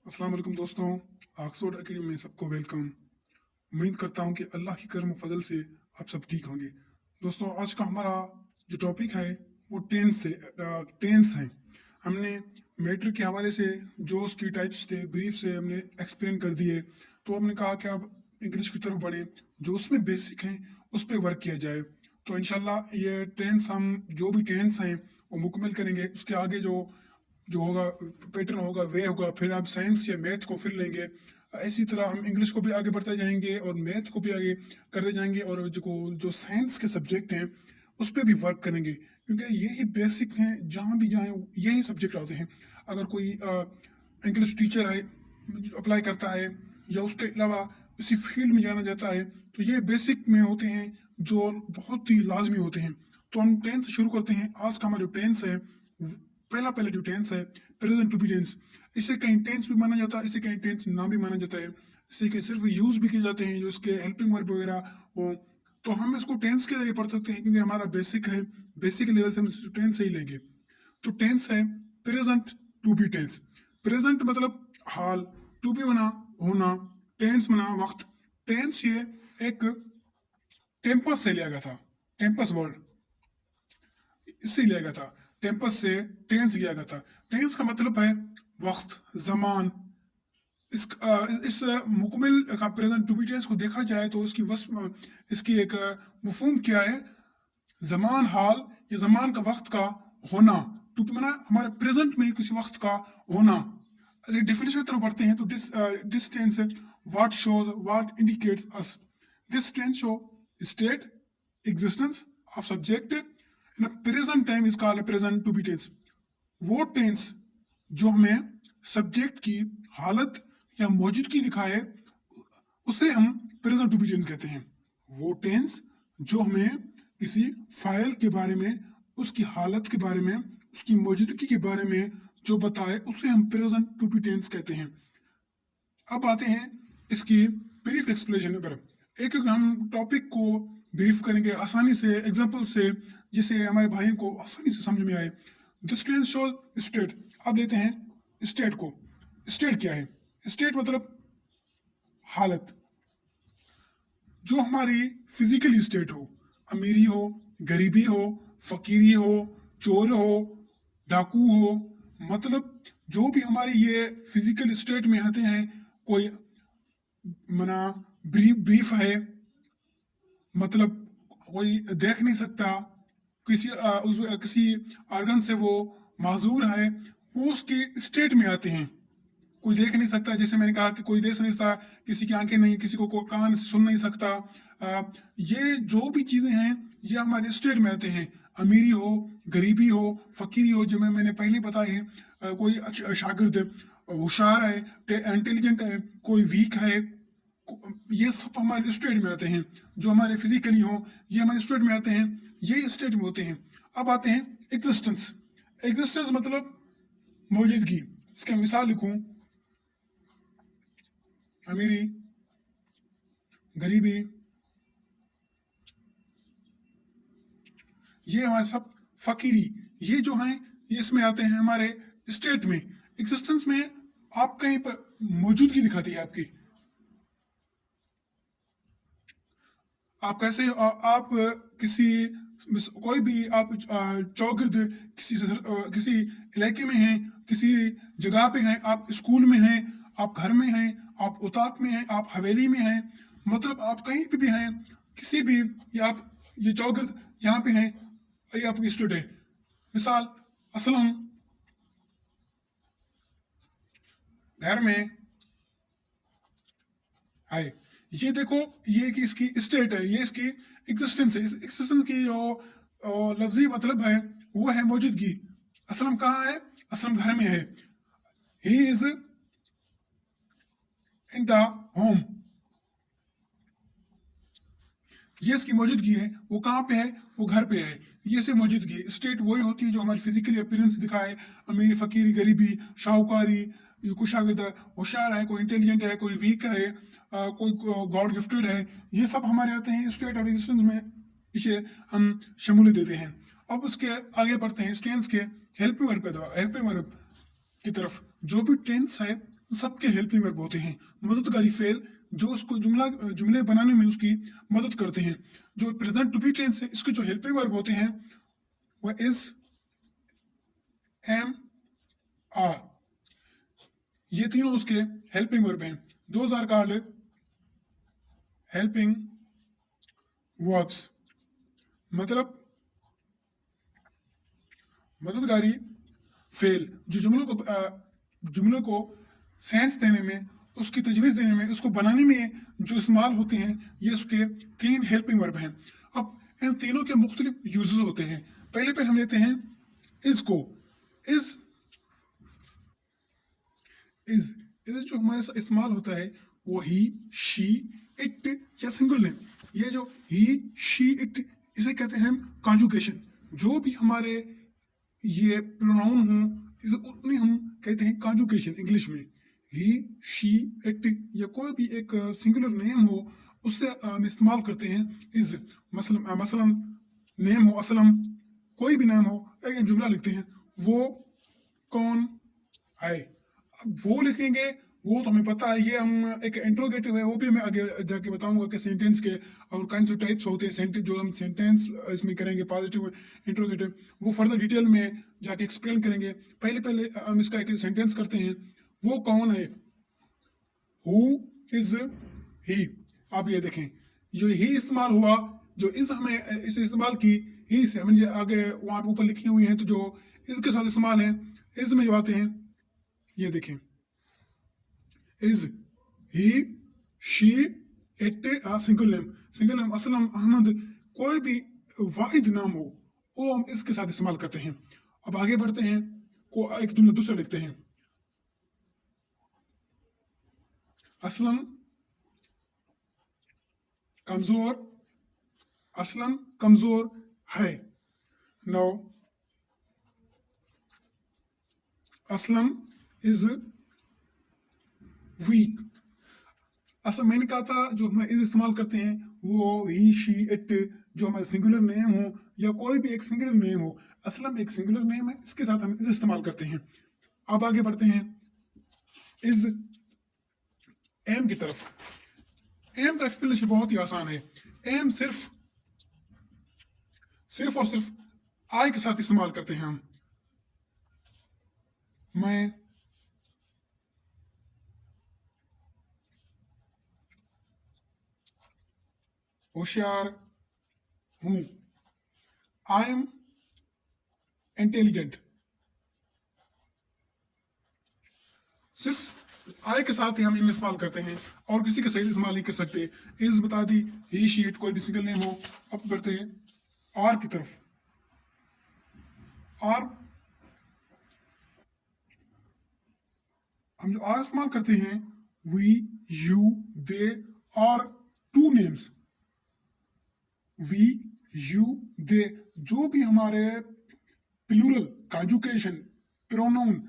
अस्सलाम वालेकुम दोस्तों। ऑक्सफोर्ड एकेडमी में सबको वेलकम। उम्मीद करता हूँ कि अल्लाह की करम फजल से आप सब ठीक होंगे। दोस्तों, आज का हमारा जो टॉपिक है वो टेंस है। हमने मैटर के हवाले से जो उसकी टाइप्स थे ब्रीफ से हमने एक्सप्लेन कर दिए। तो हमने कहा कि अब इंग्लिश की तरफ बढ़े, जो उसमें बेसिक हैं उस पर वर्क किया जाए। तो इंशाल्लाह ये टेंस हम जो भी टेंस हैं वो मुकम्मल करेंगे। उसके आगे जो जो होगा पैटर्न होगा वे होगा, फिर आप साइंस या मैथ को फिर लेंगे। इसी तरह हम इंग्लिश को भी आगे बढ़ते जाएंगे और मैथ को भी आगे करते जाएंगे, और जो साइंस के सब्जेक्ट हैं उस पर भी वर्क करेंगे, क्योंकि यही बेसिक हैं। जहाँ भी जाएं यही सब्जेक्ट आते हैं। अगर कोई इंग्लिश टीचर है अप्लाई करता है या उसके अलावा उसी फील्ड में जाना चाहता है, तो ये बेसिक में होते हैं जो बहुत ही लाजमी होते हैं। तो हम टेंस शुरू करते हैं। आज का हमारा जो टेंस है, पहला पहला जो टेंस है प्रेजेंट टू बी टेंस। इसे कहीं टेंस भी माना जाता है, इसे कहीं टेंस ना भी माना जाता है। इसे के सिर्फ यूज भी किए जाते हैं जो इसके हेल्पिंग वर्ब वगैरह हो। तो हम इसको टेंस के जरिए पढ़ सकते हैं, क्योंकि हमारा बेसिक है। बेसिक लेवल से हम टेंस से ही लेंगे। तो टेंस है present to be tense. Present मतलब हाल, टू बी बना होना, टेंस बना वक्त। टेंस ये एक टेम्पस से लिया गया था। टेम्पस वर्ड इससे लिया गया था। टेम्पस से टेंस लिया गया था। टेंस का मतलब है वक्त, जमान। इस मुकमिल का प्रेजेंट टू बी टेंस को देखा जाए तो इसकी एक मफहूम क्या है? जमान, हाल या जमान का वक्त का होना। टू बी माना हमारे प्रेजेंट में किसी वक्त का होना। अगर डेफिनेशन की तरफ बढ़ते हैं तो दिस टेंस है what shows what indicates us. This tense show state existence of subject in present time is called present to be tense. वो टेंस जो हमें सब्जेक्ट की हालत या मौजूदगी दिखाए उसे हम प्रेजेंट टू बी टेंस कहते हैं। वो टेंस जो हमें किसी फाइल के बारे में, उसकी हालत के बारे में, उसकी मौजूदगी के बारे में जो बताए उसे हम प्रेजेंट टू बी टेंस कहते हैं। अब आते हैं इसकी ब्रीफ एक्सप्लेनेशन पर। एक एक हम टॉपिक को ब्रीफ करेंगे आसानी से एग्जांपल से, जिससे हमारे भाइयों को आसानी से समझ में आए। This tense show state. अब लेते हैं स्टेट को। स्टेट क्या है? स्टेट मतलब हालत, जो हमारी फिजिकल स्टेट हो। अमीरी हो, गरीबी हो, फकीरी हो, चोर हो, डाकू हो, मतलब जो भी हमारी ये फिजिकल स्टेट में आते हैं। कोई मना ब्रीफ है, मतलब कोई देख नहीं सकता, किसी ऑर्गन से वो माजूर है, वो उसके स्टेट में आते हैं। कोई देख नहीं सकता, जैसे मैंने कहा कि कोई देख नहीं सकता, किसी की आंखें नहीं, किसी को कान सुन नहीं सकता। ये जो भी चीजें हैं ये हमारे स्टेट में आते हैं। अमीरी हो, गरीबी हो, फकीरी हो, जो मैंने पहले बताए हैं। कोई शागिर्द होशियार है, इंटेलिजेंट है, कोई वीक है, ये सब हमारे स्टेट में आते हैं। जो हमारे फिजिकली हो ये हमारे स्टेट में आते हैं, ये स्टेट में होते हैं। अब आते हैं एग्जिस्टेंस। एग्जिस्टेंस मतलब मौजूदगी। इसका मिसाल लिखूं, अमीरी, गरीबी, ये हमारे सब फकीरी, ये जो हैं ये इसमें आते हैं हमारे स्टेट में। एग्जिस्टेंस में आप कहीं पर मौजूदगी दिखाती है आपकी। आप कैसे आप किसी कोई भी आप चौगिर्द किसी इलाके में हैं, किसी जगह पे हैं, आप स्कूल में हैं, आप घर में हैं, आप उतात में हैं, आप हवेली में हैं, मतलब आप कहीं पे भी हैं, किसी भी, या आप ये चौगिर्द यहाँ पे हैं, ये आपकी स्टूडेंट है। मिसाल, असलम घर में है। ये देखो, ये कि इसकी स्टेट है, ये इसकी एग्जिस्टेंस है। इस एग्जिस्टेंस की जो लफ्जी मतलब है वो है मौजूदगी। असलम कहाँ है? असलम घर में है। He is in the home. ये इसकी मौजूदगी है। वो कहाँ पे है? वो घर पे है। ये से मौजूदगी है। स्टेट वही होती है जो हमारी फिजिकली अपीयरेंस दिखाए। अमीरी, फकीरी, गरीबी, शाहूकारी, कोई शागिर्द होशियार है, कोई इंटेलिजेंट है, कोई वीक है, कोई गॉड गिफ्टेड है। ये सब हमारे आते हैं स्टेट और एग्जिस्टेंस में, इसे हम शमूलियत देते हैं। अब उसके आगे बढ़ते हैं टेंस के हेल्पिंग वर्ब की तरफ। जो भी टेंस है सबके हेल्पिंग वर्ब होते हैं। मददगारी फेल जो उसको जुमले बनाने में उसकी मदद करते हैं। जो प्रेजेंट टू बी टेंस है इसके जो हेल्पिंग वर्ब होते हैं वो इज, एम, आर, ये तीनों उसके हेल्पिंग वर्ब हैं। Those are called helping verbs. मतलब मददगारी फेल जो जुमलों को सेंस देने में, उसकी तजवीज़ देने में, उसको बनाने में जो इस्तेमाल होते हैं, ये उसके तीन हेल्पिंग वर्ब हैं। अब इन तीनों के मुख्तलिफ यूजेस होते हैं। पहले हम लेते हैं इज को। इज इज इज जो हमारे साथ इस्तेमाल होता है वो ही, शी, इट या सिंगल नेम। ये जो ही, शी, इट, इसे कहते हैं कॉन्जुगेशन। जो भी हमारे ये प्रोनाउन हो उन्हें हम कहते हैं कॉन्जुगेशन इंग्लिश में। ही, शी, इट या कोई भी एक सिंगुलर नेम हो उससे हम इस्तेमाल करते हैं इज। मसलन नेम हो असलम, कोई भी नाम हो, एक जुमला लिखते हैं वो कौन है। अब वो लिखेंगे वो तो हमें पता है, ये हम एक इंट्रोगेटिव है, वो भी मैं आगे जाके बताऊंगा कि सेंटेंस के और काइंड ऑफ टाइप्स होते हैं सेंटेंस जो हम सेंटेंस इसमें करेंगे पॉजिटिव इंट्रोगेटिव, वो फर्दर डिटेल में जाके एक्सप्लेन करेंगे। पहले हम इसका एक सेंटेंस करते हैं। वो कौन है, हु इज ही। आप ये देखें जो ही इस्तेमाल हुआ, जो इस हमें इसे इस्तेमाल की ही से हमें आगे वहां पे ऊपर लिखी हुई हैं तो जो इसके साथ इस्तेमाल है इस में जो आते हैं ये देखें is, he, she, it, single name Aslam, Ahmad, कोई भी वाहिद नाम हो वो हम इसके साथ इस्तेमाल करते हैं। अब आगे बढ़ते हैं, को एक जुमला दूसरा लिखते हैं। असलम कमजोर, असलम कमजोर है। No, Aslam is weak. असल मैंने कहा था जो हम इज इस्तेमाल करते हैं वो ही, शी, इट जो हमारे सिंगुलर नेम हो या कोई भी एक सिंगुलर नेम हो। असलम एक सिंगुलर नेम है, इसके साथ हम इज इस्तेमाल करते हैं। अब आगे बढ़ते हैं इज एम की तरफ। एम का एक्सप्लेनेशन बहुत ही आसान है। एम सिर्फ और सिर्फ आई के साथ इस्तेमाल करते हैं हम। मैं होशियार हूं, आई एम इंटेलिजेंट। सिर्फ आई के साथ ही हम इन इस्तेमाल करते हैं और किसी का सही इस्तेमाल नहीं कर सकते। इज बता दी, ही, शी, इट कोई भी सिंगल नेम हो। अब बढ़ते हैं आर की तरफ। आर हम जो आर इस्तेमाल करते हैं वी, यू, दे और टू नेम्स। वी, यू, दे जो भी हमारे प्लूरल कॉन्जुगेशन प्रोनाउन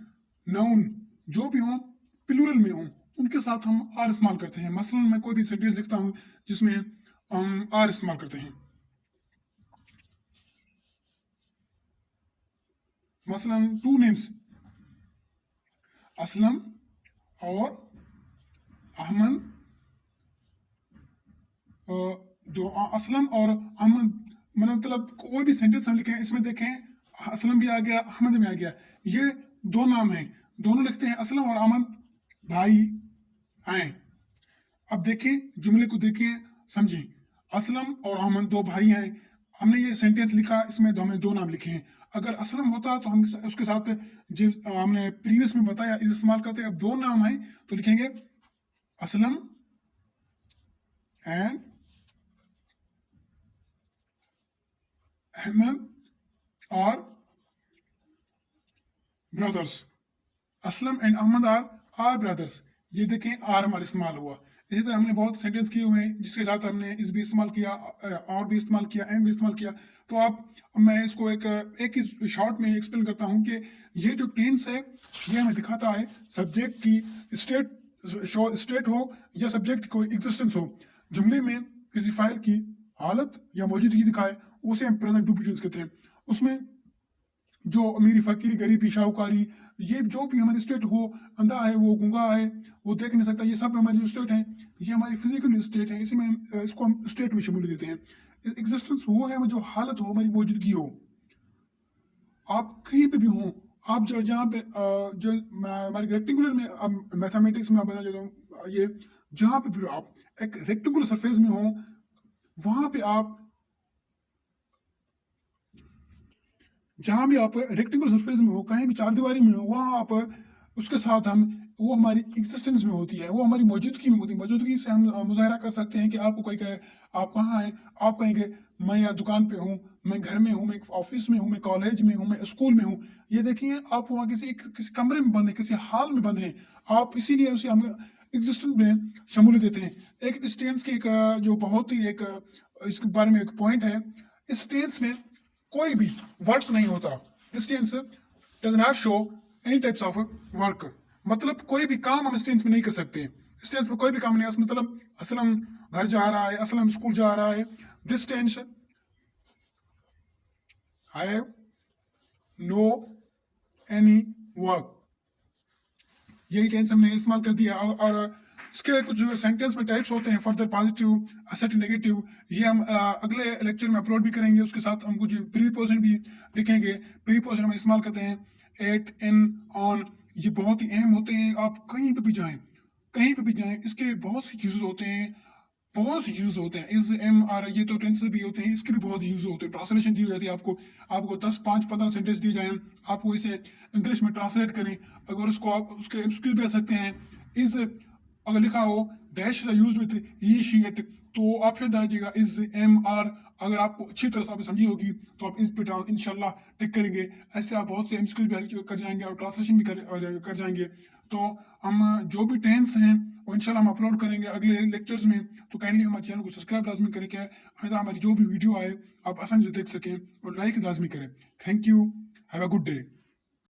नाउन जो भी हो प्लूरल में हो उनके साथ हम आर इस्तेमाल करते हैं। मसलन मैं कोई भी सेंटेंस लिखता हूं जिसमें हम आर इस्तेमाल करते हैं। मसलन टू नेम्स असलम और अहमद, जो असलम और अहमद मतलब कोई भी सेंटेंस हम लिखें इसमें देखें असलम भी आ गया अहमद भी आ गया, ये दो नाम हैं, दोनों लिखते हैं असलम और अहमद भाई हैं। अब देखें जुमले को देखें समझें, असलम और अहमद दो भाई हैं। हमने ये सेंटेंस लिखा इसमें हमने दो नाम लिखे हैं। अगर असलम होता तो हम उसके साथ जो हमने प्रीवियस में बताया इस इस्तेमाल करते। अब दो नाम हैं तो लिखेंगे असलम एंड अहमद और brothers. Aslam and Ahmad are brothers. ये देखें आर हमारा इस्तेमाल हुआ। इसी तरह हमने बहुत सेंटेंस किए हुए हैं जिसके साथ हमने इस भी इस्तेमाल किया और भी इस्तेमाल किया एम भी इस्तेमाल किया। तो आप मैं इसको एक ही शॉर्ट में एक्सप्लेन करता हूं कि ये जो टेंस है ये हमें दिखाता है सब्जेक्ट की स्टेट हो या सब्जेक्ट को एग्जिस्टेंस हो। जुमले में किसी फाइल की हालत या मौजूदगी दिखाए उसे हम प्रेजेंट टू टेंस कहते हैं। उसमें जो अमीरी फकीरी गरीबी शाहूकारी, ये जो भी हमारी स्टेट हो, अंधा है वो गूंगा है वो देख नहीं सकता, ये सब हमारी जो स्टेट है ये हमारी फिजिकल स्टेट है, इसी में इसको हम स्टेट में शमूलियत देते हैं। एग्जिस्टेंस वो है जो हालत हो, हमारी मौजूदगी हो, आप कहीं पे भी हो, आप जो जहाँ पे जो हमारे रेक्टेंगुलर में, अब मैथमेटिक्स में आप बता देता हूँ ये, जहाँ पे भी आप एक रेक्टेंगुलर सरफेस में हो, वहां पे आप जहां भी आप रेक्टेंगुलर सरफेस में हो, कहीं भी चार दीवारी में हो, वहां आप उसके साथ हम वो हमारी एग्जिस्टेंस में होती है, वो हमारी मौजूदगी में होती है। मौजूदगी से हम मुजाहरा कर सकते हैं कि आपको कोई कहे आप कहाँ हैं, आप कहेंगे मैं या दुकान पे हूँ, मैं घर में हूँ, मैं ऑफिस में हूँ, मैं कॉलेज में हूँ, मैं स्कूल में हूँ। ये देखिए आप वहाँ किसी कमरे में बंद है, किसी हॉल में बंद है, आप इसीलिए उसे हम एग्जिस्टेंस में शमूलियत देते हैं। एक डिस्टेंस की एक जो बहुत ही एक इसके बारे में एक पॉइंट है, इस टेंस में कोई भी वर्क नहीं होता। This tense does not show any types of work, मतलब कोई भी काम हम इस टेंस में नहीं कर सकते। इस टेंस में कोई भी काम नहीं है, मतलब असलम घर जा रहा है, असलम स्कूल जा रहा है। This tense have no any work, यही टेंस हमने इस्तेमाल कर दिया। और इसके कुछ सेंटेंस में टाइप्स होते हैं, फर्दर, पॉजिटिव, असर्टिव, नेगेटिव, ये हम अगले लेक्चर में अपलोड भी करेंगे। उसके साथ हम कुछ प्रीपोजिशन भी लिखेंगे। प्रीपोजिशन हम इस्तेमाल करते हैं एट, इन, ऑन, ये बहुत ही अहम होते हैं। आप कहीं पे भी जाएं, कहीं पे भी जाएं, इसके बहुत से यूज होते हैं, बहुत से यूज होते हैं। इस एम आर ये तो टेंस भी होते हैं, इसके भी बहुत यूज होते हैं। ट्रांसलेशन दी जाती है आपको, आपको 10, 5, 15 सेंटेंस दिए जाए, आपको इसे इंग्लिश में ट्रांसलेट करें। अगर उसको आप उसके एमसीक्यूज भी आ सकते हैं। इस अगर लिखा हो dash use with he she it, तो ऑप्शन आ जाएगा इज एम आर। अगर आपको अच्छी तरह से आप समझी होगी तो आप इस पे इंशाल्लाह टिक करेंगे। ऐसे आप बहुत से एमसीक्यूज भी हल कर जाएंगे और ट्रांसलेशन भी कर जाएंगे। तो हम जो भी टेंस हैं वो इंशाल्लाह हम अपलोड करेंगे अगले लेक्चर्स में। तो काइंडली हमारे चैनल को सब्सक्राइब लाजमी करें, क्या हमारी जो भी वीडियो आए आप आसानी से देख सकें, और लाइक लाजमी करें। Thank you, have a good day.